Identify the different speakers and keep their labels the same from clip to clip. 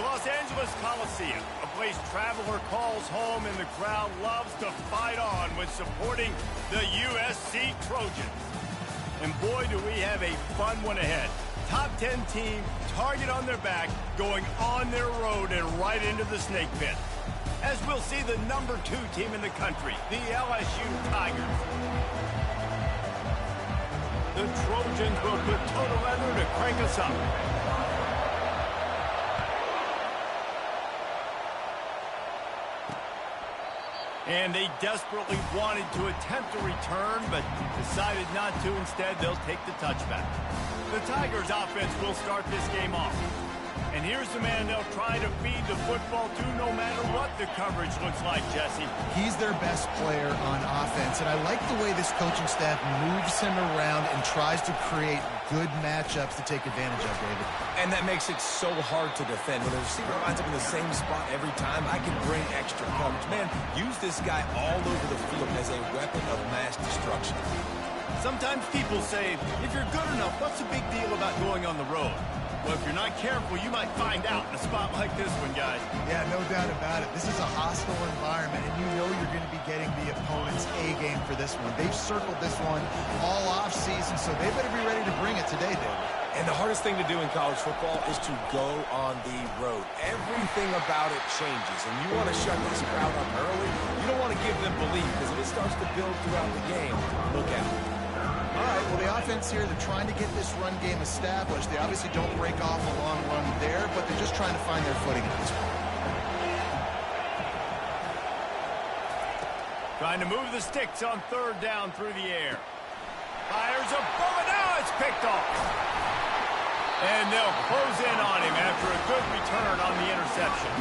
Speaker 1: The Los Angeles Coliseum, a place traveler calls home and the crowd loves to fight on when supporting the USC Trojans. And boy, do we have a fun one ahead. Top 10 team, target on their back, going on their road and right into the snake pit. As we'll see the number 2 team in the country, the LSU Tigers. The Trojans will put total leather to crank us up. And they desperately wanted to attempt a return, but decided not to. Instead, they'll take the touchback. The Tigers offense will start this game off. And here's the man they'll try to feed the football to no matter what the coverage looks like, Jesse.
Speaker 2: He's their best player on offense, and I like the way this coaching staff moves him around and tries to create good matchups to take advantage of, David.
Speaker 3: And that makes it so hard to defend. When the receiver lines up in the same spot every time, I can bring extra coverage. Man, use this guy all over the field as a weapon of mass destruction.
Speaker 1: Sometimes people say, if you're good enough, what's the big deal about going on the road? Well, if you're not careful, you might find out in a spot like this one, guys.
Speaker 2: Yeah, no doubt about it. This is a hostile environment, and you know you're going to be getting the opponent's A-game for this one. They've circled this one all off-season, so they better be ready to bring it today, David.
Speaker 3: And the hardest thing to do in college football is to go on the road. Everything about it changes, and you want to shut this crowd up early. You don't want to give them belief, because if it starts to build throughout the game, look out.
Speaker 2: All right, well, the offense here, they're trying to get this run game established. They obviously don't break off a long run there, but they're just trying to find their footing at this point.
Speaker 1: Trying to move the sticks on 3rd down through the air. Fires a bullet. Now it's picked off. And they'll close in on him after a good return on the interception.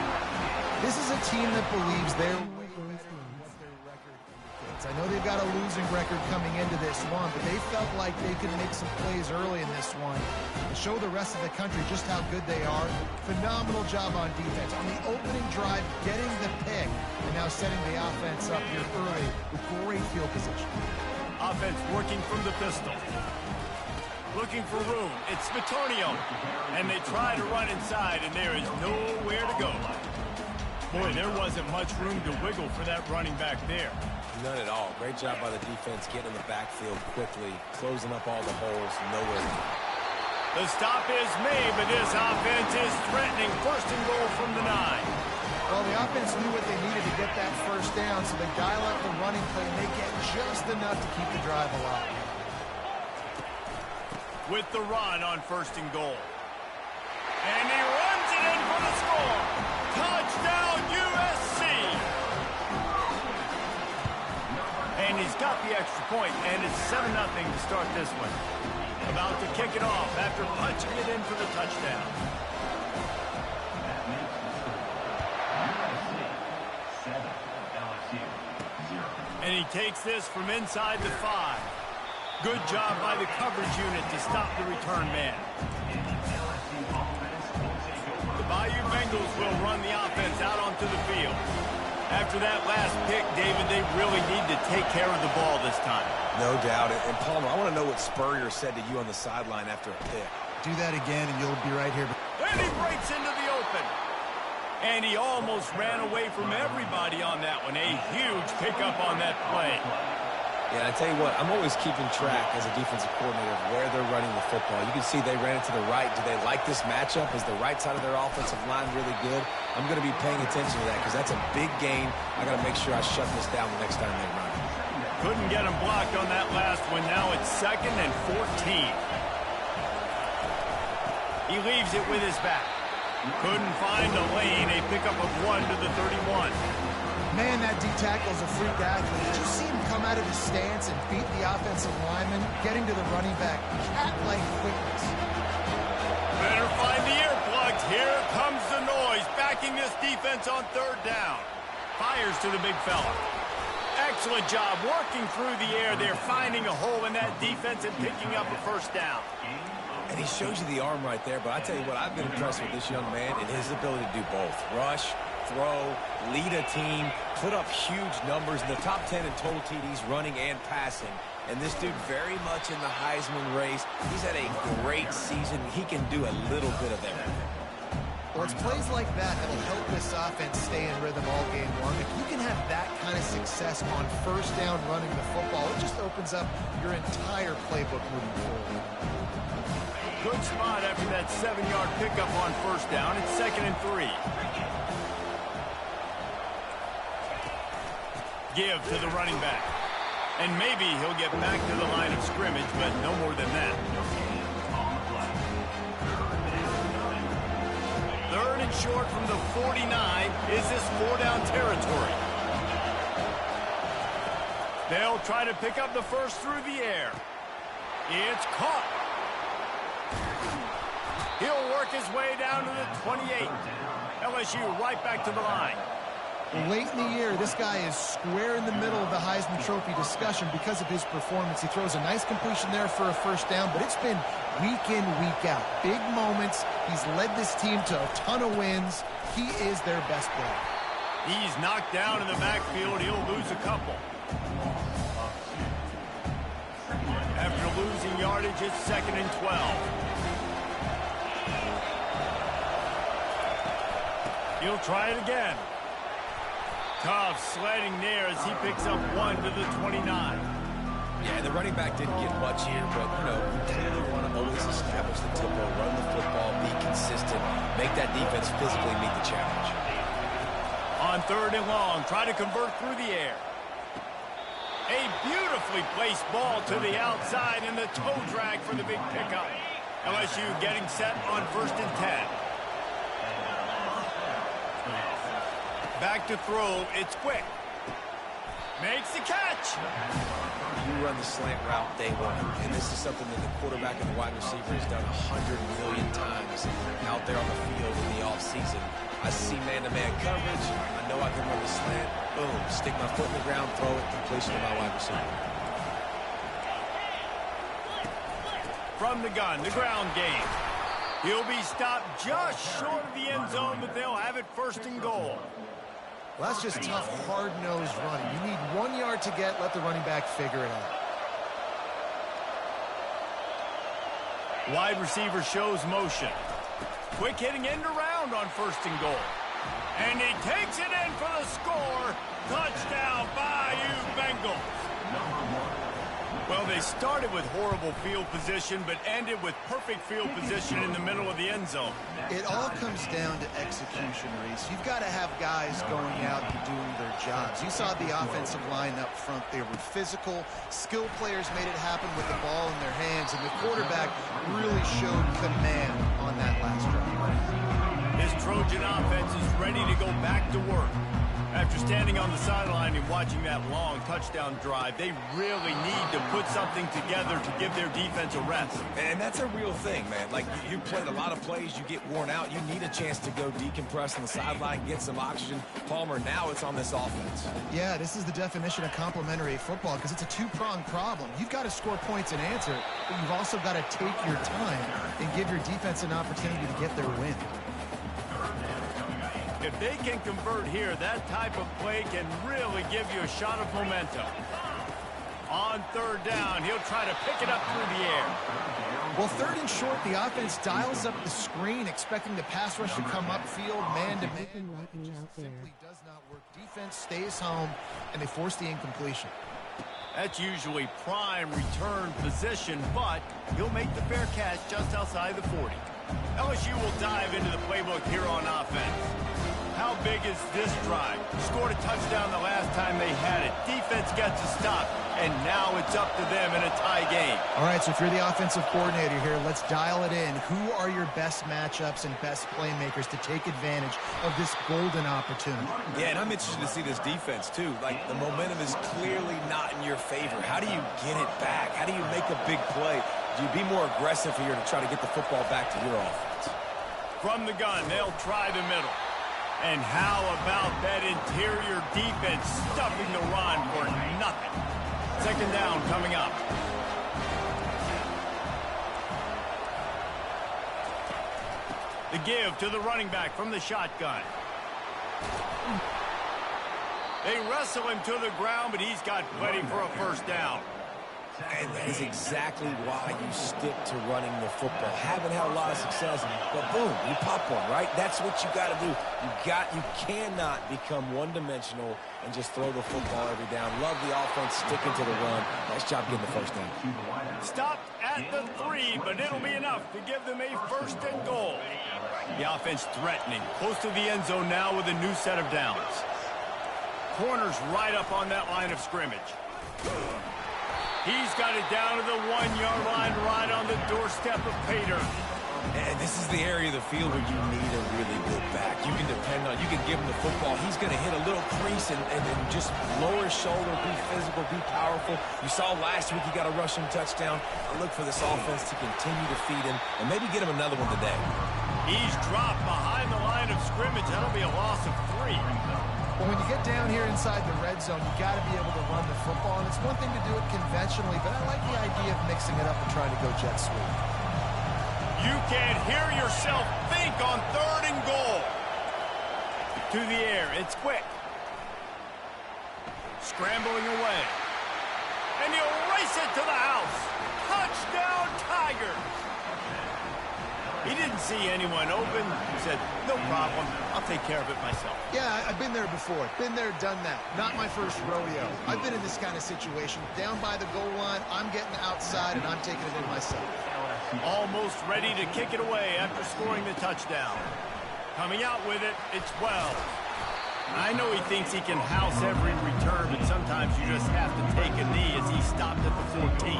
Speaker 2: This is a team that believes they're way better than what their record indicates. I know they've got a losing record coming into this one, but they felt like they could make some plays early in this one and show the rest of the country just how good they are. Phenomenal job on defense. On the opening drive, getting the pick, and now setting the offense up here early with great field position.
Speaker 1: Offense working from the pistol. Looking for room. It's Spatonio. And they try to run inside, and there is nowhere to go. Boy, there wasn't much room to wiggle for that running back there.
Speaker 3: None at all. Great job by the defense getting in the backfield quickly, closing up all the holes, nowhere to go.
Speaker 1: The stop is made, but this offense is threatening. 1st and goal from the 9.
Speaker 2: Well, the offense knew what they needed to get that 1st down, so they dial up the running play, and they get just enough to keep the drive alive.
Speaker 1: With the run on 1st and goal. And he runs it in for the score. Touchdown, USC! And he's got the extra point, and it's 7-0 to start this one. About to kick it off after punching it in for the touchdown. And he takes this from inside the 5. Good job by the coverage unit to stop the return man. The Bayou Bengals will run the offense out onto the field. After that last pick, David, they really need to take care of the ball this time.
Speaker 3: No doubt. And Palmer, I want to know what Spurrier said to you on the sideline after a pick.
Speaker 2: Do that again, and you'll be right here.
Speaker 1: And he breaks into the open. And he almost ran away from everybody on that one. A huge pickup on that play.
Speaker 3: Yeah, I tell you what, I'm always keeping track as a defensive coordinator of where they're running the football. You can see they ran it to the right. Do they like this matchup? Is the right side of their offensive line really good? I'm going to be paying attention to that because that's a big gain. I got to make sure I shut this down the next time they run.
Speaker 1: Couldn't get him blocked on that last one. Now it's 2nd and 14. He leaves it with his back. Couldn't find a lane. A pickup of 1 to the 31.
Speaker 2: Man, that D-tackle's a freak athlete. Did you see him come out of his stance and beat the offensive lineman, getting to the running back? Cat-like quickness.
Speaker 1: Better find the earplugs. Here comes the noise. Backing this defense on 3rd down. Fires to the big fella. Excellent job working through the air there, finding a hole in that defense and picking up a 1st down.
Speaker 3: And he shows you the arm right there, but I tell you what, I've been impressed with this young man and his ability to do both. Rush, throw, lead a team, put up huge numbers in the top 10 in total TDs running and passing. And this dude very much in the Heisman race. He's had a great season. He can do a little bit of everything.
Speaker 2: Well, it's plays like that that'll help this offense stay in rhythm all game long. If you can have that kind of success on first down running the football, it just opens up your entire playbook moving forward.
Speaker 1: Good spot after that 7-yard pickup on first down. It's 2nd and 3. Give to the running back. And maybe he'll get back to the line of scrimmage, but no more than that. 3rd and short from the 49. Is this 4-down territory? They'll try to pick up the first through the air. It's caught. He'll work his way down to the 28. LSU right back to the line.
Speaker 2: Well, late in the year, this guy is square in the middle of the Heisman Trophy discussion because of his performance. He throws a nice completion there for a first down, but it's been week in, week out. Big moments. He's led this team to a ton of wins. He is their best player.
Speaker 1: He's knocked down in the backfield. He'll lose a couple. After losing yardage, it's 2nd and 12. He'll try it again. Tough sledding there as he picks up 1 to the 29.
Speaker 3: Yeah, the running back didn't get much here, but, you clearly want to always establish the tempo, run the football, be consistent, make that defense physically meet the challenge.
Speaker 1: On 3rd and long, try to convert through the air. A beautifully placed ball to the outside and the toe drag for the big pickup. LSU getting set on 1st and 10. Back to throw. It's quick. Makes the catch.
Speaker 3: You run the slant route day one, and this is something that the quarterback and the wide receiver has done 100 million times out there on the field in the offseason. I see man-to-man coverage. I know I can run the slant. Boom. Stick my foot in the ground, throw it, completion to my wide receiver.
Speaker 1: From the gun, the ground game. He'll be stopped just short of the end zone, but they'll have it 1st and goal.
Speaker 2: Well, that's just tough, hard-nosed running. You need 1 yard to get. Let the running back figure it out.
Speaker 1: Wide receiver shows motion. Quick hitting end around on 1st and goal. And he takes it in for the score. Touchdown, Bayou Bengals. Well, they started with horrible field position, but ended with perfect field position in the middle of the end zone.
Speaker 2: It all comes down to execution, Reese. You've got to have guys going out and doing their jobs. You saw the offensive line up front. They were physical. Skill players made it happen with the ball in their hands, and the quarterback really showed command on that last drive.
Speaker 1: This Trojan offense is ready to go back to work. After standing on the sideline and watching that long touchdown drive, they really need to put something together to give their defense a rest.
Speaker 3: And that's a real thing, man. Like, you played a lot of plays, you get worn out, you need a chance to go decompress on the sideline, get some oxygen. Palmer, now it's on this offense.
Speaker 2: Yeah, this is the definition of complementary football because it's a two-pronged problem. You've got to score points and answer, but you've also got to take your time and give your defense an opportunity to get their win.
Speaker 1: If they can convert here, that type of play can really give you a shot of momentum. On 3rd down, he'll try to pick it up through the air.
Speaker 2: Well, 3rd and short, the offense dials up the screen, expecting the pass rush to come upfield, man-to-man. It just simply does not work. Defense stays home, and they force the incompletion.
Speaker 1: That's usually prime return position, but he'll make the fair catch just outside the 40. LSU will dive into the playbook here on offense. How big is this drive? Scored a touchdown the last time they had it. Defense gets a stop, and now it's up to them in a tie game.
Speaker 2: All right, so if you're the offensive coordinator here, let's dial it in. Who are your best matchups and best playmakers to take advantage of this golden opportunity?
Speaker 3: Yeah, and I'm interested to see this defense, too. Like, the momentum is clearly not in your favor. How do you get it back? How do you make a big play? Do you be more aggressive here to try to get the football back to your offense?
Speaker 1: From the gun, they'll try the middle. And how about that interior defense stuffing the run for nothing? 2nd down coming up. The give to the running back from the shotgun. They wrestle him to the ground, but he's got plenty for a 1st down.
Speaker 3: And that is exactly why you stick to running the football. Haven't had a lot of success, but boom, you pop one, right? That's what you got to do. You cannot become one-dimensional and just throw the football every down. Love the offense sticking to the run. Nice job getting the first down.
Speaker 1: Stopped at the 3, but it'll be enough to give them a 1st and goal. The offense threatening, close to the end zone now with a new set of downs. Corners right up on that line of scrimmage. He's got it down to the 1-yard line, right on the doorstep of Pater.
Speaker 3: And this is the area of the field where you need a really good back. You can depend on, you can give him the football. He's going to hit a little crease and just lower his shoulder, be physical, be powerful. You saw last week he got a rushing touchdown. I look for this offense to continue to feed him and maybe get him another one today.
Speaker 1: He's dropped behind the line of scrimmage. That'll be a loss of 3.
Speaker 2: Well, when you get down here inside the red zone, you got to be able to run the football. And it's one thing to do it conventionally, but I like the idea of mixing it up and trying to go jet sweep.
Speaker 1: You can't hear yourself think on 3rd and goal. To the air. It's quick. Scrambling away. And he'll race it to the house. Touchdown, Tigers. He didn't see anyone open. He said, no problem. I'll take care of it myself.
Speaker 2: Yeah, I've been there before. Been there, done that. Not my first rodeo. I've been in this kind of situation. Down by the goal line, I'm getting outside, and I'm taking it in myself.
Speaker 1: Almost ready to kick it away after scoring the touchdown. Coming out with it, it's Wells. I know he thinks he can house every return, but sometimes you just have to take a knee as he stopped at the 14.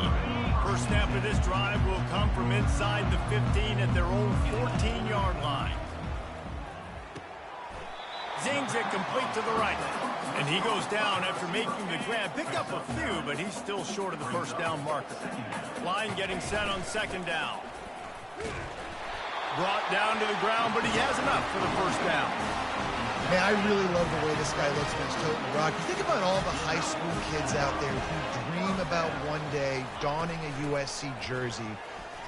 Speaker 1: First snap of this drive will come from inside the 15 at their own 14-yard line. Zings it complete to the right. And he goes down after making the grab. Picked up a few, but he's still short of the first down marker. Line getting set on 2nd down. Brought down to the ground, but he has enough for the first down.
Speaker 2: Man, I really love the way this guy looks when he's toting the rock. You think about all the high school kids out there who dream about one day donning a USC jersey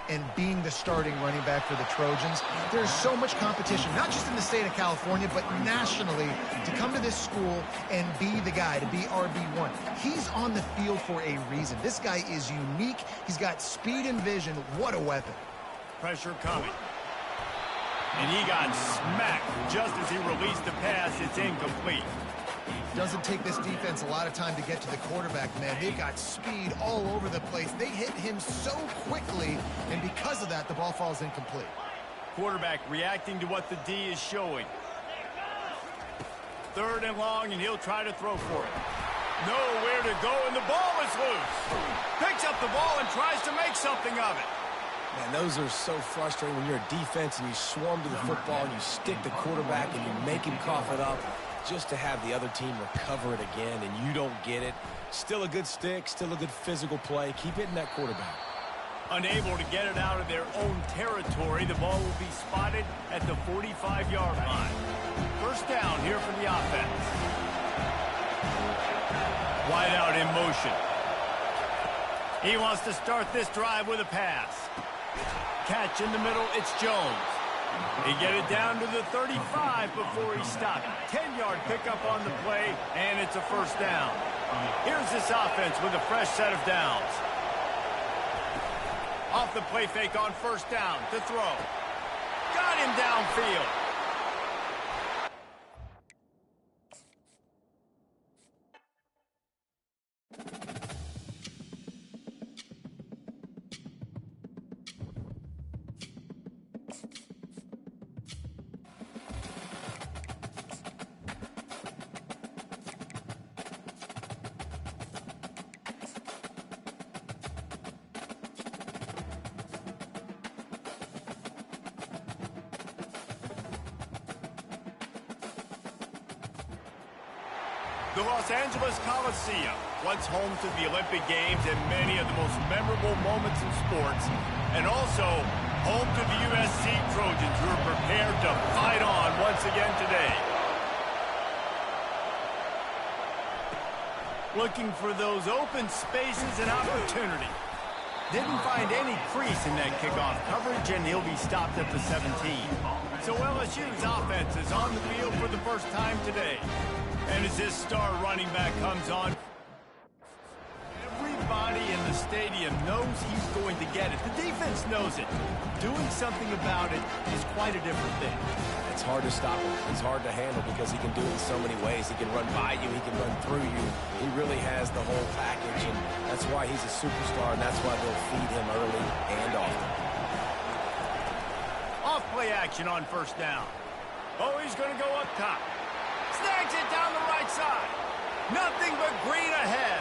Speaker 2: and being the starting running back for the Trojans. There's so much competition, not just in the state of California, but nationally, to come to this school and be the guy, to be RB1. He's on the field for a reason. This guy is unique. He's got speed and vision. What a weapon.
Speaker 1: Pressure coming. And he got smacked just as he released the pass. It's incomplete.
Speaker 2: Doesn't take this defense a lot of time to get to the quarterback, man. They've got speed all over the place. They hit him so quickly, and because of that, the ball falls incomplete.
Speaker 1: Quarterback reacting to what the D is showing. 3rd and long, and he'll try to throw for it. Nowhere to go, and the ball is loose. Picks up the ball and tries to make something of it.
Speaker 3: Man, those are so frustrating when you're a defense and you swarm to the football and you stick the quarterback and you make him cough it up just to have the other team recover it again and you don't get it. Still a good stick, still a good physical play. Keep hitting that quarterback.
Speaker 1: Unable to get it out of their own territory, the ball will be spotted at the 45-yard line. First down here for the offense. Wide out in motion. He wants to start this drive with a pass. Catch in the middle, it's Jones. He get it down to the 35 before he stopped. 10-yard pickup on the play, and it's a first down. Here's this offense with a fresh set of downs. Off the play fake on first down to throw. Got him downfield. The Los Angeles Coliseum, once home to the Olympic Games and many of the most memorable moments in sports, and also home to the USC Trojans, who are prepared to fight on once again today. Looking for those open spaces and opportunity. Didn't find any crease in that kickoff coverage, and he'll be stopped at the 17. So LSU's offense is on the field for the first time today. And as this star running back comes on, everybody in the stadium knows he's going to get it. The defense knows it. Doing something about it is quite a different thing.
Speaker 3: It's hard to stop him. It's hard to handle because he can do it in so many ways. He can run by you. He can run through you. He really has the whole package, and that's why he's a superstar, and that's why they'll feed him early and often.
Speaker 1: Off play action on first down. Oh, he's going to go up top. Snags it down the right side. Nothing but green ahead.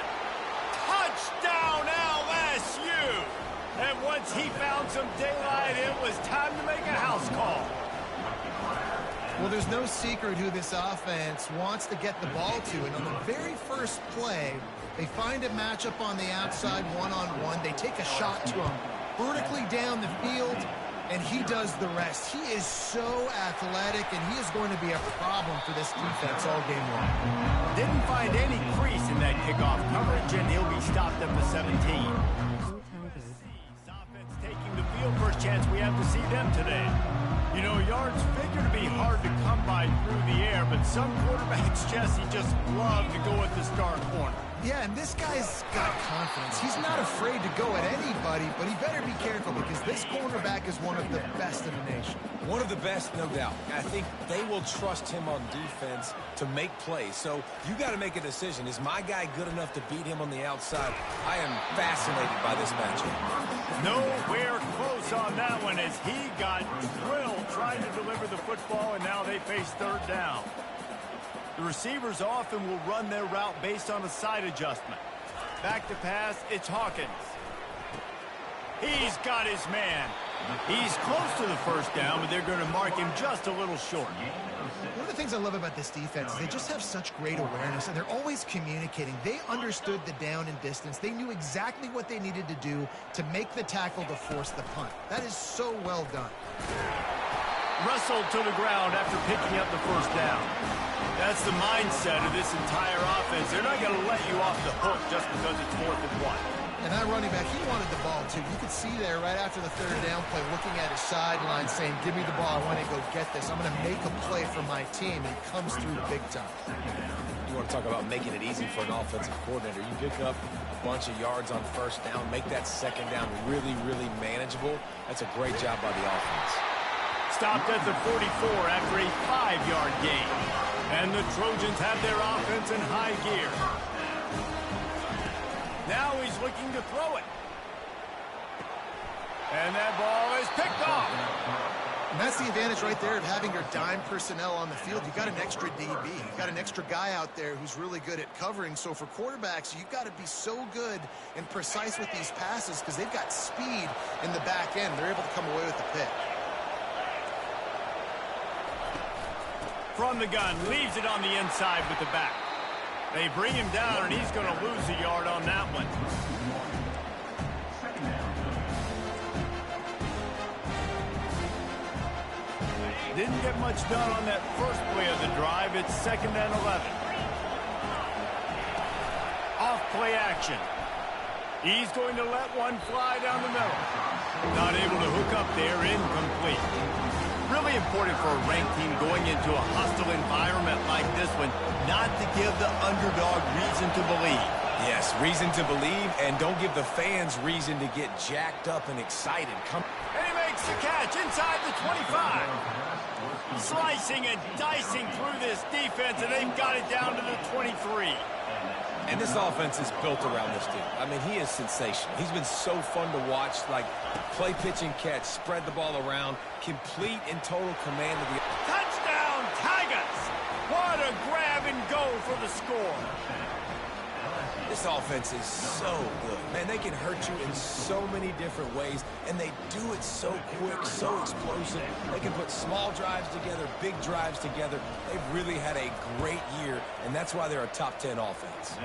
Speaker 1: Touchdown LSU! And once he found some daylight, it was time to make a house call.
Speaker 2: Well, there's no secret who this offense wants to get the ball to. And on the very first play, they find a matchup on the outside one-on-one. They take a shot to him vertically down the field, and he does the rest. He is so athletic, and he is going to be a problem for this defense all game long.
Speaker 1: Didn't find any crease in that kickoff coverage, and he'll be stopped at the 17. Offense taking the field. First chance we have to see them today. You know, yards figure to be hard to come by through the air, but some quarterbacks, Jesse, just love to go at the star corner.
Speaker 2: Yeah, and this guy's got confidence. He's not afraid to go at anybody, but he better be careful because this cornerback is one of the best in the nation.
Speaker 3: One of the best, no doubt. I think they will trust him on defense to make plays. So you got to make a decision. Is my guy good enough to beat him on the outside? I am fascinated by this matchup.
Speaker 1: Nowhere close on that one as he got drilled trying to deliver the football, and now they face third down. The receivers often will run their route based on a side adjustment. Back to pass, it's Hawkins. He's got his man. He's close to the first down, but they're going to mark him just a little short.
Speaker 2: One of the things I love about this defense is they just have such great awareness, and they're always communicating. They understood the down and distance. They knew exactly what they needed to do to make the tackle to force the punt. That is so well done.
Speaker 1: Wrestled to the ground after picking up the first down. That's the mindset of this entire offense. They're not going to let you off the hook just because it's 4th and 1.
Speaker 2: And that running back, he wanted the ball, too. You could see there right after the third down play, looking at his sideline, saying, give me the ball. I want to go get this. I'm going to make a play for my team. And he comes through big time.
Speaker 3: You want to talk about making it easy for an offensive coordinator. You pick up a bunch of yards on first down, make that second down really, really manageable. That's a great job by the offense.
Speaker 1: Stopped at the 44 after a 5-yard gain. And the Trojans have their offense in high gear. Now he's looking to throw it. And that ball is picked off.
Speaker 2: And that's the advantage right there of having your dime personnel on the field. You've got an extra DB. You've got an extra guy out there who's really good at covering. So for quarterbacks, you've got to be so good and precise with these passes because they've got speed in the back end. They're able to come away with the pick.
Speaker 1: From the gun, leaves it on the inside with the back. They bring him down, and he's going to lose a yard on that one. Didn't get much done on that first play of the drive. It's 2nd and 11. Off play action. He's going to let one fly down the middle. Not able to hook up there, incomplete. Really important for a ranked team going into a hostile environment like this one, not to give the underdog reason to believe.
Speaker 3: Yes, reason to believe, and don't give the fans reason to get jacked up and excited. And
Speaker 1: he makes the catch inside the 25. Slicing and dicing through this defense, and they've got it down to the 23.
Speaker 3: And this offense is built around this dude. I mean, he is sensational. He's been so fun to watch, like play, pitch, and catch, spread the ball around, complete and total command of the...
Speaker 1: Touchdown, Tigers! What a grab and go for the score.
Speaker 3: This offense is so good. Man, they can hurt you in so many different ways, and they do it so quick, so explosive. They can put small drives together, big drives together. They've really had a great year, and that's why they're a top 10 offense.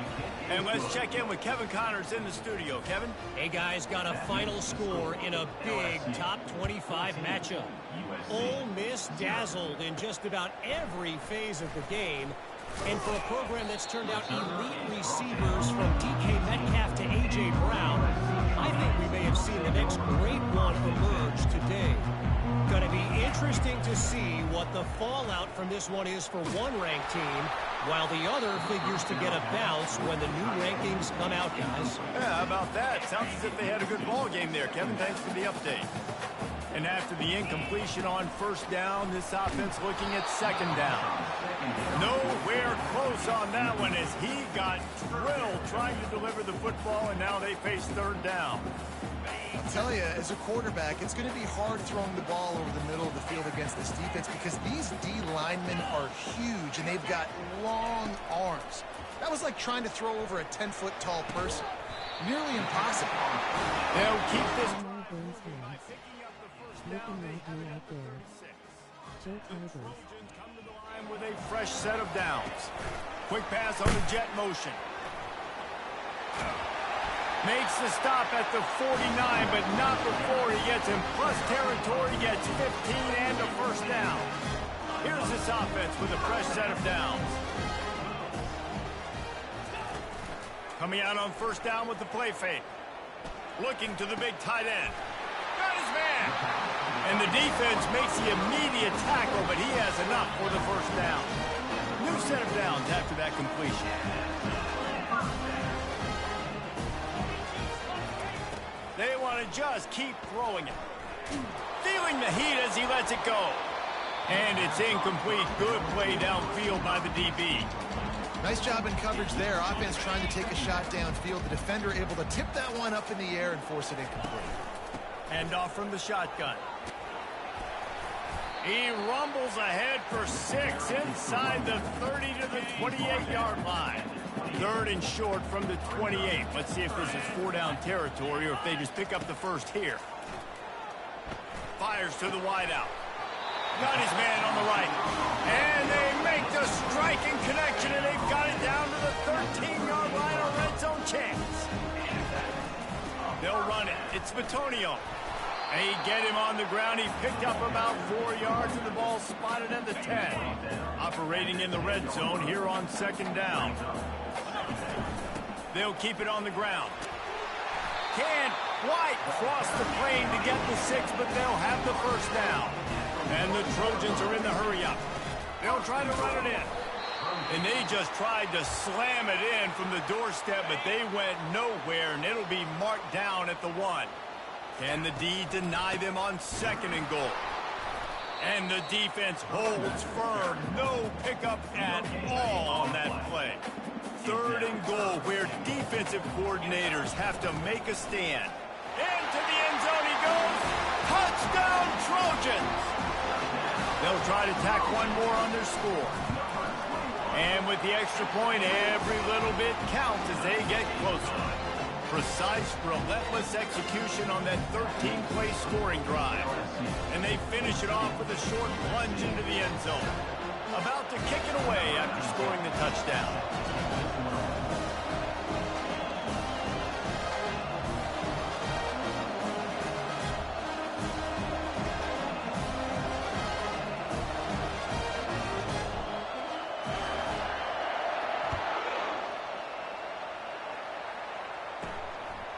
Speaker 1: And let's check in with Kevin Connors in the studio. Kevin?
Speaker 4: Hey, guys, got a final score in a big top 25 matchup. Ole Miss dazzled in just about every phase of the game. And for a program that's turned out elite receivers from DK Metcalf to A.J. Brown, I think we may have seen the next great one emerge today. Going to be interesting to see what the fallout from this one is for one ranked team while the other figures to get a bounce when the new rankings come out, guys.
Speaker 1: Yeah, how about that? Sounds as if they had a good ball game there, Kevin. Thanks for the update. And after the incompletion on first down, this offense looking at second down. Nowhere close on that one as he got drilled trying to deliver the football, and now they face third down.
Speaker 2: I'll tell you, as a quarterback, it's going to be hard throwing the ball over the middle of the field against this defense because these D linemen are huge, and they've got long arms. That was like trying to throw over a 10-foot tall person. Nearly impossible.
Speaker 1: They'll keep this... Trojans come to the line with a fresh set of downs. Quick pass on the jet motion. Makes the stop at the 49, but not before he gets in plus territory, gets 15 and a first down. Here's this offense with a fresh set of downs. Coming out on first down with the play fake. Looking to the big tight end. Got his man. And the defense makes the immediate tackle, but he has enough for the first down. New set of downs after that completion. They want to just keep throwing it. Feeling the heat as he lets it go. And it's incomplete. Good play downfield by the DB.
Speaker 2: Nice job in coverage there. Offense trying to take a shot downfield. The defender able to tip that one up in the air and force it incomplete.
Speaker 1: Hand off from the shotgun. He rumbles ahead for 6 inside the 30 to the 28-yard line. Third and short from the 28. Let's see if this is 4-down territory or if they just pick up the first here. Fires to the wideout. Got his man on the right. And they make the striking connection, and they've got it down to the 13-yard line, a red zone chance. They'll run it. It's Batonio. And he get him on the ground. He picked up about 4 yards, and the ball spotted at the 10. Operating in the red zone here on second down. They'll keep it on the ground. Can't quite cross the plane to get the 6, but they'll have the first down. And the Trojans are in the hurry-up. They'll try to run it in. And they just tried to slam it in from the doorstep, but they went nowhere, and it'll be marked down at the 1. Can the D deny them on second and goal? And the defense holds firm. No pickup at all on that play. Third and goal where defensive coordinators have to make a stand. Into the end zone he goes. Touchdown Trojans! They'll try to tack one more on their score. And with the extra point, every little bit counts as they get closer. Precise, relentless execution on that 13-play scoring drive. And they finish it off with a short plunge into the end zone. About to kick it away after scoring the touchdown.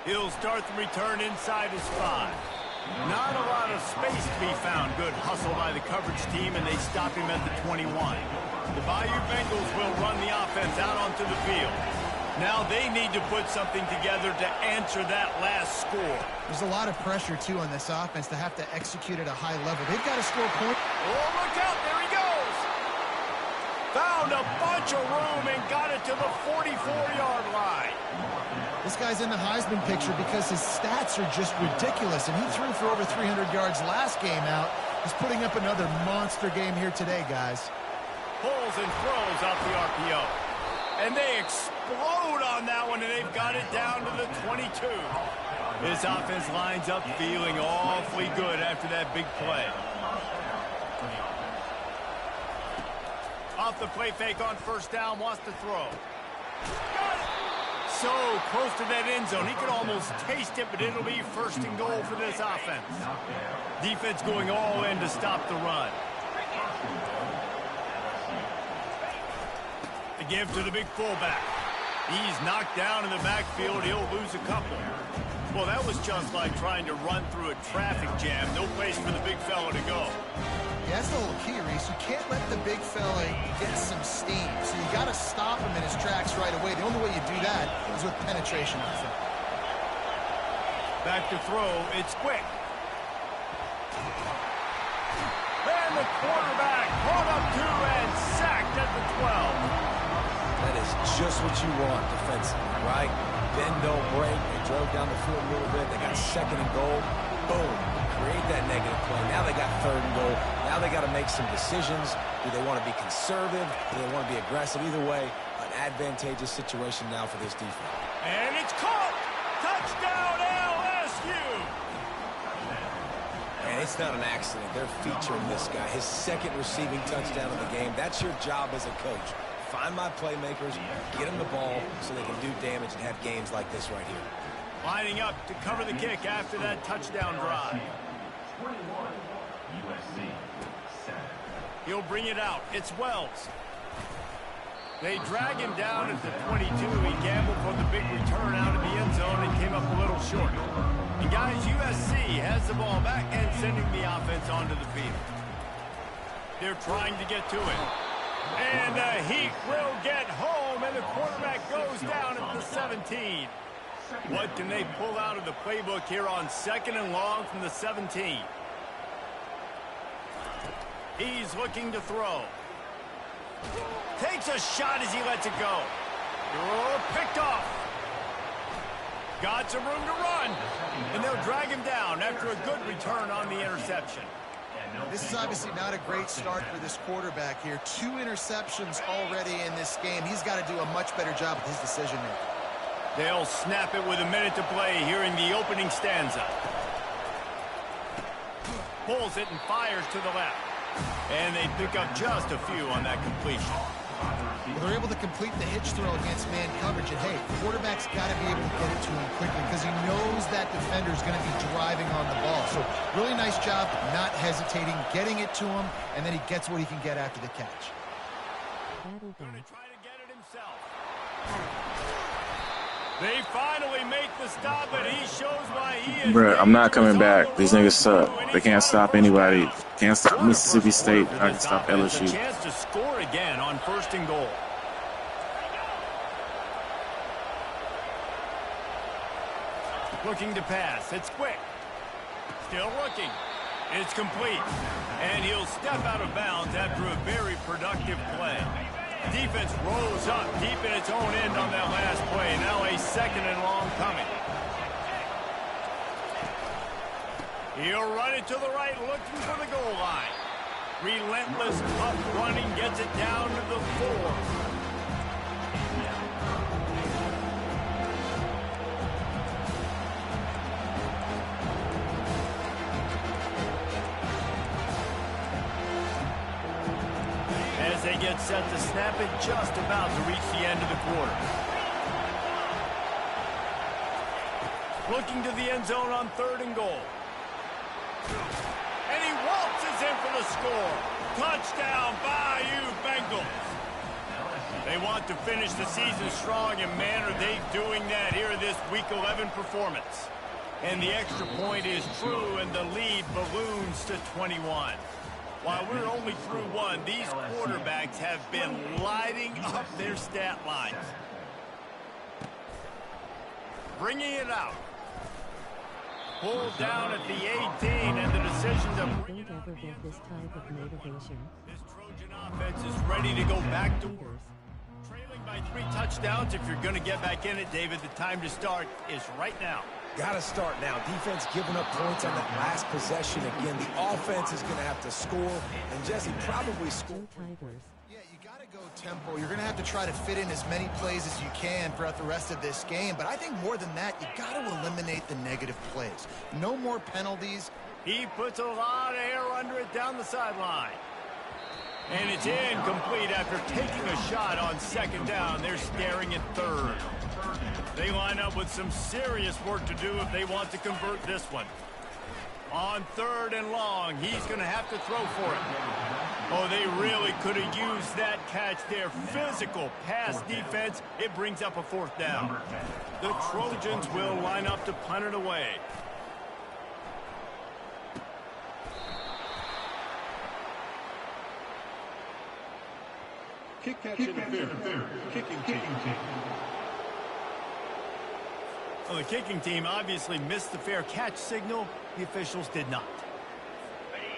Speaker 1: He'll start the return inside his 5. Not a lot of space to be found. Good hustle by the coverage team, and they stop him at the 21. The Bayou Bengals will run the offense out onto the field. Now they need to put something together to answer that last score.
Speaker 2: There's a lot of pressure, too, on this offense to have to execute at a high level. They've got to score points.
Speaker 1: Oh, look out. There he goes. Found a bunch of room and got it to the 44-yard line.
Speaker 2: This guy's in the Heisman picture because his stats are just ridiculous, and he threw for over 300 yards last game out. He's putting up another monster game here today, guys.
Speaker 1: Pulls and throws off the RPO. And they explode on that one, and they've got it down to the 22. This offense lines up feeling awfully good after that big play. Off the play fake on first down, wants to throw. So close to that end zone, he could almost taste it, but it'll be first and goal for this offense. Defense going all in to stop the run. The give to the big fullback. He's knocked down in the backfield. He'll lose a couple. Well, that was just like trying to run through a traffic jam. No place for the big fella to go.
Speaker 2: Yeah, that's the little key, Reese. you can't let the big fella get some steam. So you got to stop him in his tracks right away. The only way you do that is with penetration, I think.
Speaker 1: Back to throw. It's quick. And the quarterback brought up 2 and sacked at the 12.
Speaker 3: That is just what you want defensively, right? Bend, don't break. They drove down the field a little bit. They got 2nd and goal. Boom. Create that negative play. Now they got 3rd and goal. Now they got to make some decisions. Do they want to be conservative? Do they want to be aggressive? Either way, an advantageous situation now for this defense.
Speaker 1: And it's caught. Touchdown, LSU.
Speaker 3: And it's not an accident. They're featuring this guy. His 2nd receiving touchdown of the game. That's your job as a coach. Find my playmakers, get them the ball so they can do damage and have games like this right here.
Speaker 1: Lining up to cover the kick after that touchdown drive.
Speaker 5: 21, USC, 7.
Speaker 1: He'll bring it out. It's Wells. They drag him down at the 22. He gambled for the big return out of the end zone and came up a little short. And guys, USC has the ball back and sending the offense onto the field. They're trying to get to it. And the Heat will get home, and the quarterback goes down at the 17. What can they pull out of the playbook here on 2nd and long from the 17? He's looking to throw. Takes a shot as he lets it go. Picked off. Got some room to run. And they'll drag him down after a good return on the interception.
Speaker 2: This is obviously not a great start for this quarterback here. 2 interceptions already in this game. He's got to do a much better job with his decision-making.
Speaker 1: They'll snap it with a minute to play here in the opening stanza. Pulls it and fires to the left. And they pick up just a few on that completion.
Speaker 2: Well, they're able to complete the hitch throw against man coverage. And, hey, the quarterback's got to be able to get it to him quickly because he knows that defender's going to be driving on the ball. So really nice job not hesitating, getting it to him, and then he gets what he can get after the catch.
Speaker 1: Going to try to get it himself. They finally make the stop, and he shows why he is.
Speaker 6: Bruh, I'm not coming back. These niggas suck. They can't stop anybody. Can't stop Mississippi State. I can stop LSU.
Speaker 1: A chance to score again on 1st and goal. Looking to pass. It's quick. Still looking. It's complete. And he'll step out of bounds after a very productive play. Defense rolls up deep in its own end on that last play. Now a 2nd and long coming. He'll run it to the right, looking for the goal line. Relentless, tough running, gets it down to the 4. As they get set to snap it, just about to reach the end of the quarter. Looking to the end zone on 3rd and goal. And he waltzes in for the score. Touchdown, Bayou Bengals. They want to finish the season strong, and man, are they doing that here in this Week 11 performance. And the extra point is true, and the lead balloons to 21. While we're only through 1, these quarterbacks have been lighting up their stat lines. Bringing it out. Pulled down at the 18, and the decision to bring it out again.
Speaker 7: This type of motivation.
Speaker 1: This Trojan offense is ready to go back to work. Trailing by 3 touchdowns. If you're going to get back in it, David, the time to start is right now.
Speaker 3: Got to start now. Defense giving up points on that last possession. Again, the offense is going to have to score, and Jesse probably score.
Speaker 2: Yeah, you got to go tempo. You're going to have to try to fit in as many plays as you can throughout the rest of this game. But I think more than that, you got to eliminate the negative plays. No more penalties.
Speaker 1: He puts a lot of air under it down the sideline. And it's incomplete after taking a shot on 2nd down. They're staring at 3rd. They line up with some serious work to do if they want to convert this one. On 3rd and long, he's going to have to throw for it. Oh, they really could have used that catch there. Physical pass defense. It brings up a 4th down. The Trojans will line up to punt it away.
Speaker 7: Kick catch interference. Kicking team.
Speaker 1: Well, the kicking team obviously missed the fair catch signal. The officials did not.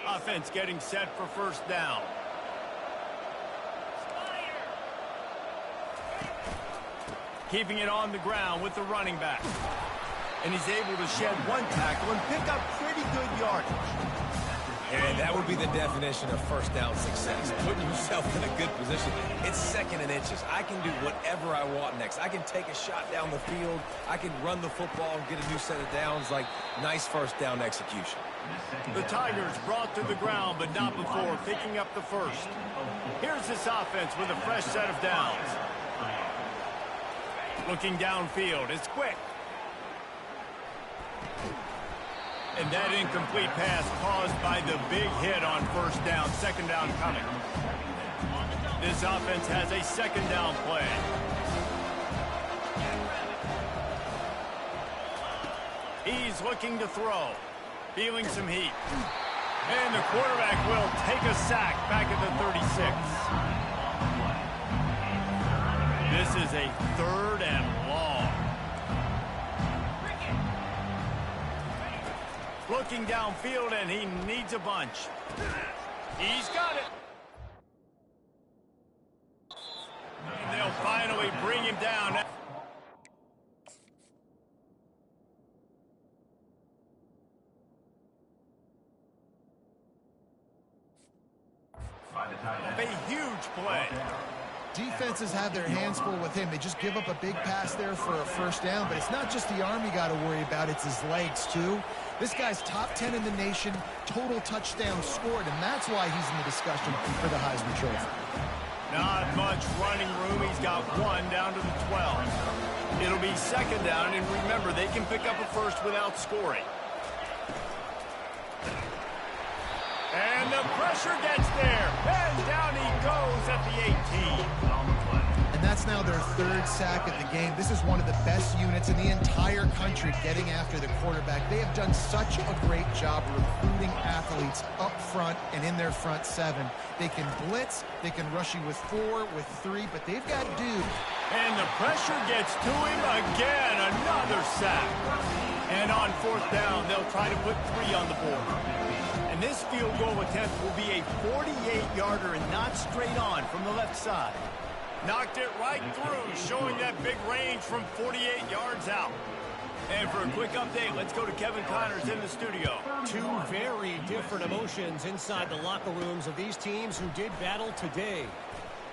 Speaker 1: Offense getting set for first down. Keeping it on the ground with the running back. And he's able to shed one tackle and pick up pretty good yardage.
Speaker 3: And that would be the definition of first down success. Putting yourself in a good position. It's second and inches. I can do whatever I want next. I can take a shot down the field. I can run the football and get a new set of downs. Like, nice first down execution.
Speaker 1: The Tigers brought to the ground, but not before picking up the first. Here's this offense with a fresh set of downs. Looking downfield. It's quick. And that incomplete pass caused by the big hit on first down. Second down coming. This offense has a second down play. He's looking to throw. Feeling some heat. And the quarterback will take a sack back at the 36. This is a third and long. Looking downfield, and he needs a bunch. He's got it. And they'll finally bring him down. A huge play.
Speaker 2: Defenses have their hands full with him. They just give up a big pass there for a first down, but it's not just the arm you got to worry about, it's his legs too. This guy's top 10 in the nation, total touchdowns scored, and that's why he's in the discussion for the Heisman Trophy.
Speaker 1: Not much running room. He's got one down to the 12. It'll be second down, and remember, they can pick up a first without scoring. And the pressure gets there. And down he goes at the 18.
Speaker 2: And that's now their third sack of the game. This is one of the best units in the entire country getting after the quarterback. They have done such a great job recruiting athletes up front and in their front seven. They can blitz, they can rush you with 4, with 3, but they've got dude.
Speaker 1: And the pressure gets to him again. Another sack. And on fourth down, they'll try to put 3 on the board. And this field goal attempt will be a 48-yarder and not straight on from the left side. Knocked it right through, showing that big range from 48 yards out. And for a quick update, let's go to Kevin Connors in the studio.
Speaker 4: Two very different emotions inside the locker rooms of these teams who did battle today.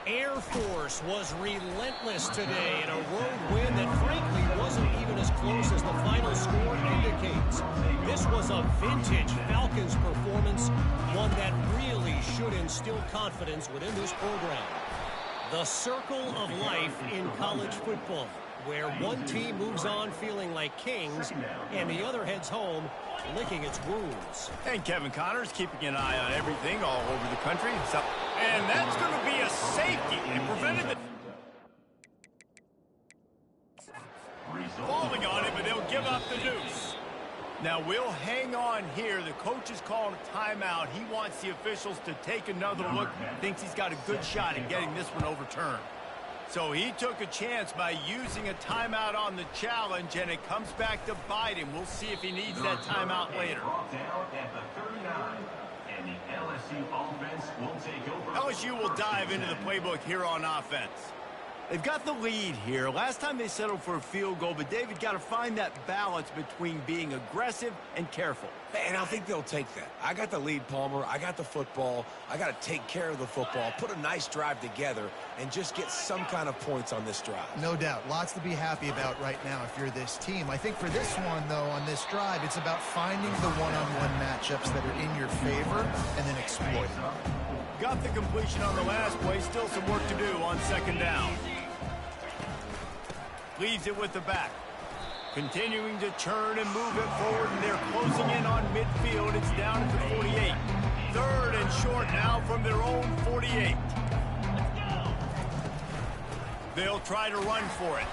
Speaker 4: Air Force was relentless today in a road win that frankly wasn't even as close as the final score indicates. This was a vintage Falcons performance, one that really should instill confidence within this program. The circle of life in college football, where one team moves on feeling like kings and the other heads home licking its wounds.
Speaker 1: And Kevin Connors keeping an eye on everything all over the country. And that's going to be a safety. It prevented the falling on it, but they'll give up the deuce. Now we'll hang on here. The coach is calling a timeout. He wants the officials to take another look. Thinks he's got a good shot at getting this one overturned. So he took a chance by using a timeout on the challenge, and it comes back to bite him. We'll see if he needs that timeout later. LSU will dive into the playbook here on offense. They've got the lead here. Last time they settled for a field goal, but David got to find that balance between being aggressive and careful.
Speaker 3: And I think they'll take that. I got the lead, Palmer. I got the football. I got to take care of the football, put a nice drive together, and just get some kind of points on this drive.
Speaker 2: No doubt. Lots to be happy about right now if you're this team. I think for this one, though, on this drive, it's about finding the one-on-one matchups that are in your favor and then exploiting them.
Speaker 1: Got the completion on the last play. Still some work to do on second down. Leaves it with the back. Continuing to turn and move it forward, and they're closing in on midfield. It's down at the 48. Third and short now from their own 48. They'll try to run for it.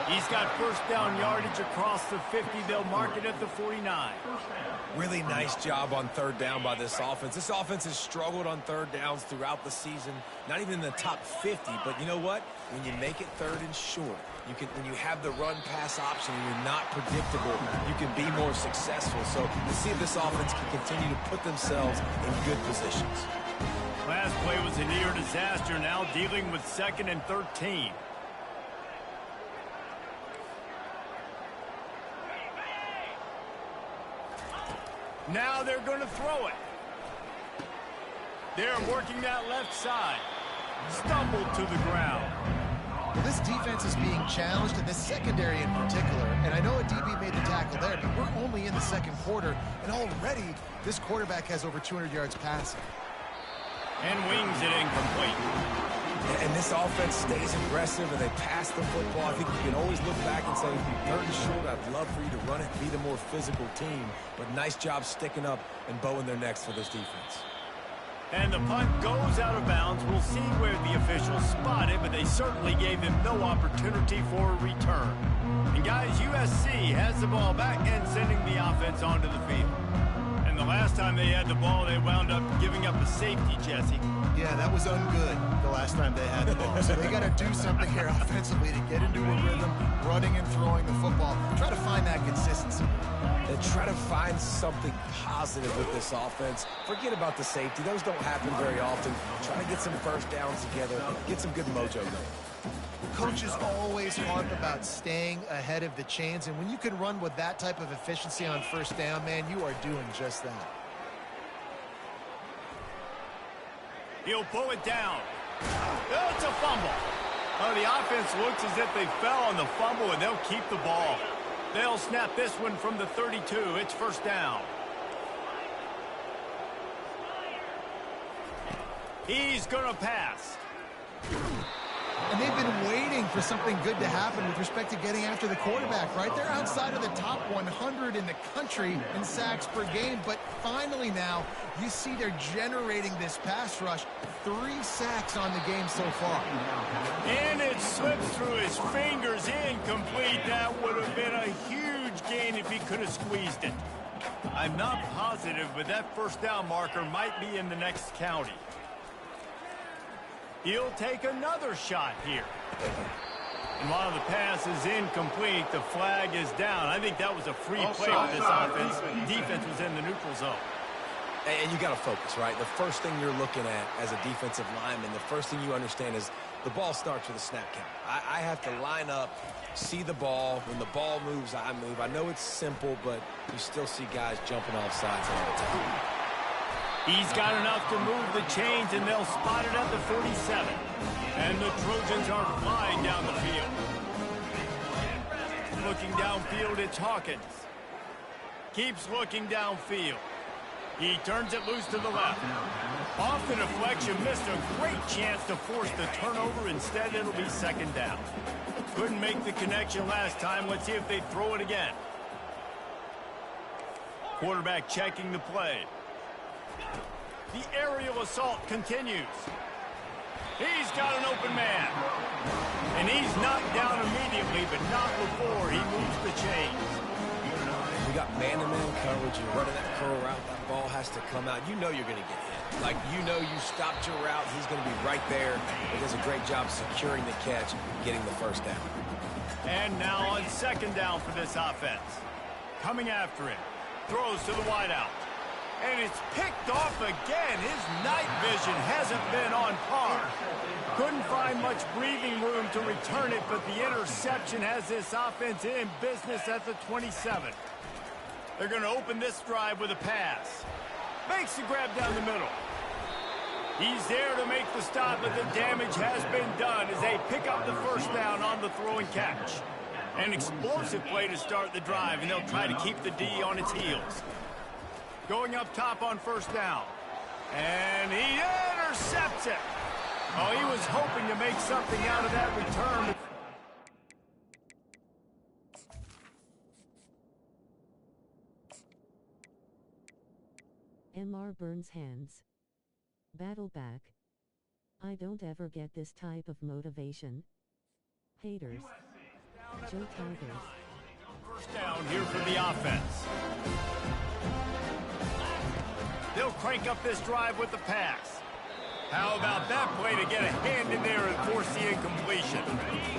Speaker 1: He's got first down yardage across the 50. They'll mark it at the 49.
Speaker 3: Really nice job on third down by this offense. This offense has struggled on third downs throughout the season. Not even in the top 50, but you know what? When you make it third and short, when you have the run-pass option and you're not predictable, you can be more successful. So to see if this offense can continue to put themselves in good positions.
Speaker 1: Last play was a near disaster, now dealing with 2nd and 13. Now they're going to throw it. They're working that left side. Stumbled to the ground.
Speaker 2: Well, this defense is being challenged, in this secondary in particular. And I know a DB made the tackle there, but we're only in the second quarter. And already, this quarterback has over 200 yards passing.
Speaker 1: And wings it incomplete.
Speaker 3: And this offense stays aggressive and they pass the football. I think you can always look back and say, third and short, I'd love for you to run it, be the more physical team. But nice job sticking up and bowing their necks for this defense.
Speaker 1: And the punt goes out of bounds. We'll see where the officials spot it, but they certainly gave him no opportunity for a return. And guys, USC has the ball back and sending the offense onto the field. And the last time they had the ball, they wound up giving up a safety, Jesse.
Speaker 2: Yeah, that was ungood the last time they had the ball. So they got to do something here offensively to get into a rhythm, running and throwing the football. Try to find that consistency.
Speaker 3: And try to find something positive with this offense. Forget about the safety. Those don't happen very often. Try to get some first downs together, get some good mojo going.
Speaker 2: Coaches always harp about staying ahead of the chains, and when you can run with that type of efficiency on first down, man, you are doing just that.
Speaker 1: He'll pull it down. Oh, it's a fumble. Oh, the offense looks as if they fell on the fumble, and they'll keep the ball. They'll snap this one from the 32. It's first down. He's going to pass.
Speaker 2: And they've been waiting for something good to happen with respect to getting after the quarterback, right? They're outside of the top 100 in the country in sacks per game, but finally now you see they're generating this pass rush. 3 sacks on the game so far.
Speaker 1: And it slips through his fingers, incomplete. That would have been a huge gain if he could have squeezed it. I'm not positive, but that first down marker might be in the next county. He'll take another shot here. And while the pass is incomplete, the flag is down. I think that was a free play with this offense. Defense was in the neutral zone.
Speaker 3: And you got to focus, right? The first thing you're looking at as a defensive lineman, the first thing you understand is the ball starts with a snap count. I have to line up, see the ball. When the ball moves, I move. I know it's simple, but you still see guys jumping off sides all the time.
Speaker 1: He's got enough to move the chains, and they'll spot it at the 47. And the Trojans are flying down the field. Looking downfield, it's Hawkins. Keeps looking downfield. He turns it loose to the left. Off the deflection, missed a great chance to force the turnover. Instead, it'll be second down. Couldn't make the connection last time. Let's see if they throw it again. Quarterback checking the play. The aerial assault continues. He's got an open man. And he's knocked down immediately, but not before he moves the chains.
Speaker 3: You got man-to-man coverage. You're running that curl route. That ball has to come out. You know you're going to get hit. Like, you know you stopped your route. He's going to be right there. He does a great job securing the catch, getting the first down.
Speaker 1: And now on second down for this offense. Coming after it. Throws to the wideout. And it's picked off again. His night vision hasn't been on par. Couldn't find much breathing room to return it, but the interception has this offense in business at the 27. They're going to open this drive with a pass. Makes the grab down the middle. He's there to make the stop, but the damage has been done as they pick up the first down on the throw and catch. An explosive play to start the drive, and they'll try to keep the D on its heels. Going up top on first down. And he intercepts it. Oh, he was hoping to make something out of that return.
Speaker 8: MR burns hands. Battle back. I don't ever get this type of motivation. Haters. Joe Tigers.
Speaker 1: First down here for the offense. They'll crank up this drive with the pass. How about that play to get a hand in there and force the incompletion?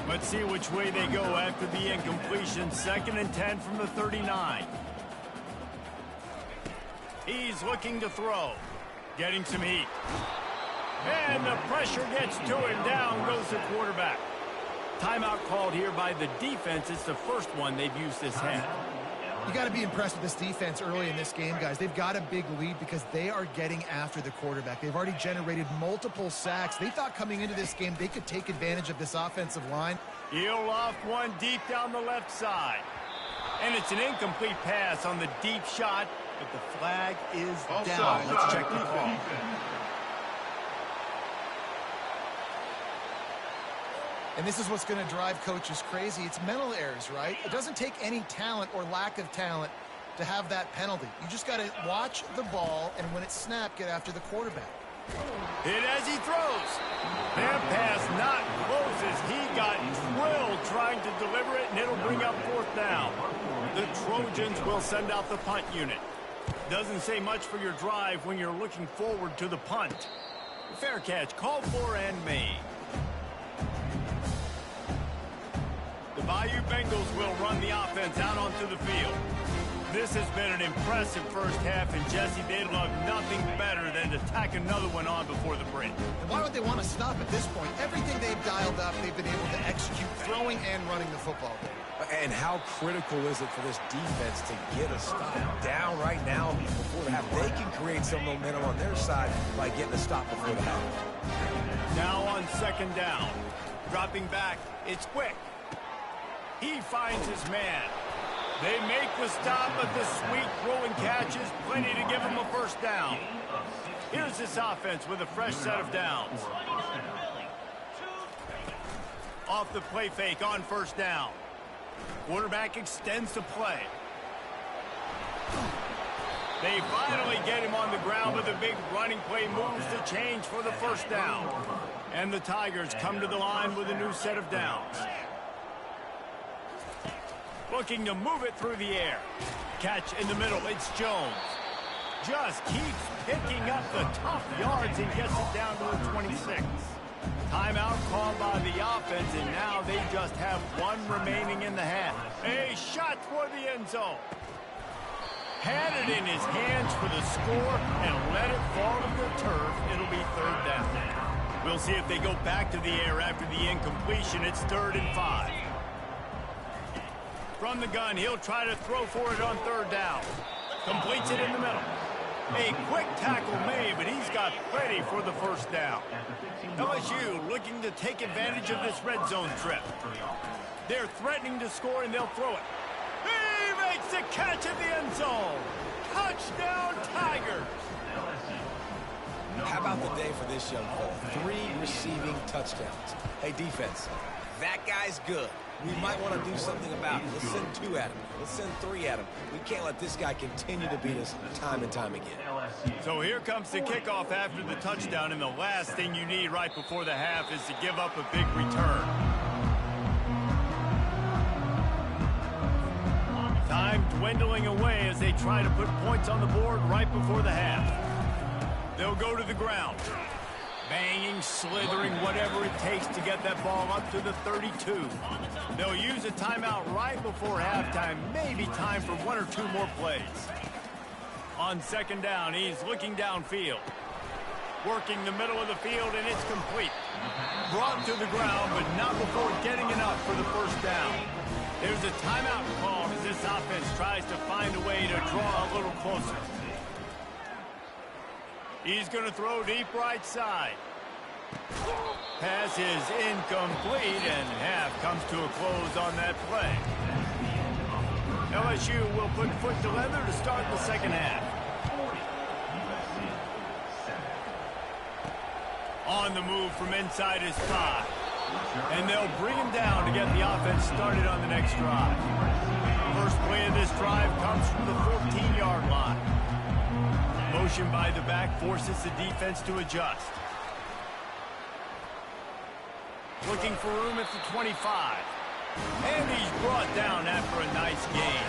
Speaker 1: Let's see which way they go after the incompletion. 2nd and 10 from the 39. He's looking to throw. Getting some heat. And the pressure gets to him. Down goes the quarterback. Timeout called here by the defense. It's the first one they've used this half.
Speaker 2: You got to be impressed with this defense early in this game, guys. They've got a big lead because they are getting after the quarterback. They've already generated multiple sacks. They thought coming into this game they could take advantage of this offensive line.
Speaker 1: He'll off one deep down the left side. And it's an incomplete pass on the deep shot, but the flag is down. Let's check the call.
Speaker 2: And this is what's going to drive coaches crazy. It's mental errors, right? It doesn't take any talent or lack of talent to have that penalty. You just got to watch the ball, and when it's snapped, get after the quarterback.
Speaker 1: Hit as he throws. That pass not close as he got drilled trying to deliver it, and it'll bring up 4th down. The Trojans will send out the punt unit. Doesn't say much for your drive when you're looking forward to the punt. Fair catch, called for and made. The Bayou Bengals will run the offense out onto the field. This has been an impressive first half, and Jesse, they'd love nothing better than to tack another one on before the break.
Speaker 2: And why would they want to stop at this point? Everything they've dialed up, they've been able to execute, throwing and running the football game.
Speaker 3: And how critical is it for this defense to get a stop down right now before the half? They can create some momentum on their side by getting a stop before the half.
Speaker 1: Now on 2nd down. Dropping back, it's quick. He finds his man. They make the stop, but the sweet throwing catch is plenty to give him a first down. Here's this offense with a fresh set of downs. Off the play fake on 1st down. Quarterback extends the play. They finally get him on the ground, but the big running play moves the change for the first down. And the Tigers come to the line with a new set of downs. Looking to move it through the air. Catch in the middle, it's Jones. Just keeps picking up the tough yards and gets it down to the 26. Timeout called by the offense, and now they just have one remaining in the half. A shot for the end zone. Had it in his hands for the score and let it fall to the turf. It'll be 3rd down. We'll see if they go back to the air after the incompletion. It's 3rd and 5. From the gun, he'll try to throw for it on 3rd down. Completes it in the middle. A quick tackle made, but he's got plenty for the first down. LSU looking to take advantage of this red zone trip. They're threatening to score, and they'll throw it. He makes the catch at the end zone. Touchdown, Tigers.
Speaker 3: How about the day for this young fella? 3 receiving touchdowns. Hey, defense, that guy's good. We might want to do something about it. Let's send 2 at him. Let's send 3 at him. We can't let this guy continue to beat us time and time again.
Speaker 1: So here comes the kickoff after the touchdown, and the last thing you need right before the half is to give up a big return. Time dwindling away as they try to put points on the board right before the half. They'll go to the ground. Banging, slithering, whatever it takes to get that ball up to the 32. They'll use a timeout right before halftime. Maybe time for 1 or 2 more plays. On 2nd down, he's looking downfield. Working the middle of the field, and it's complete. Brought to the ground, but not before getting enough for the first down. There's a timeout call as this offense tries to find a way to draw a little closer. He's going to throw deep right side. Pass is incomplete, and half comes to a close on that play. LSU will put foot to leather to start the 2nd half. On the move from inside his 5. And they'll bring him down to get the offense started on the next drive. First play of this drive comes from the 14-yard line. Motion by the back forces the defense to adjust. Looking for room at the 25. And he's brought down after a nice gain.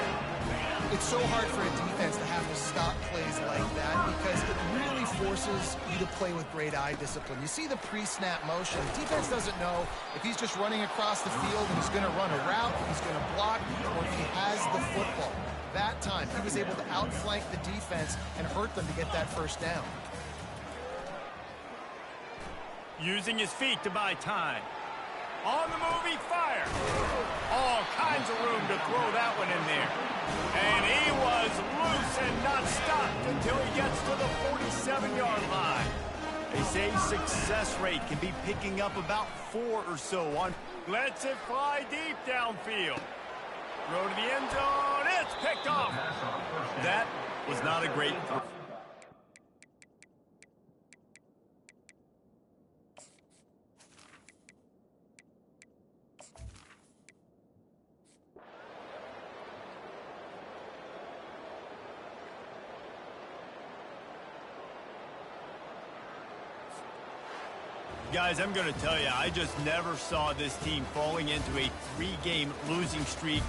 Speaker 2: It's so hard for a defense to have to stop plays like that because it really forces you to play with great eye discipline. You see the pre-snap motion. The defense doesn't know if he's just running across the field and he's going to run a route, if he's going to block, or if he has the football. That time, he was able to outflank the defense and hurt them to get that first down.
Speaker 1: Using his feet to buy time. On the move, he fires. All kinds of room to throw that one in there. And he was loose and not stopped until he gets to the 47-yard line. They say success rate can be picking up about 4 or so on. Lets it fly deep downfield. Throw to the end zone. It's picked off. That was not a great throw. Guys, I'm going to tell you, I just never saw this team falling into a 3-game losing streak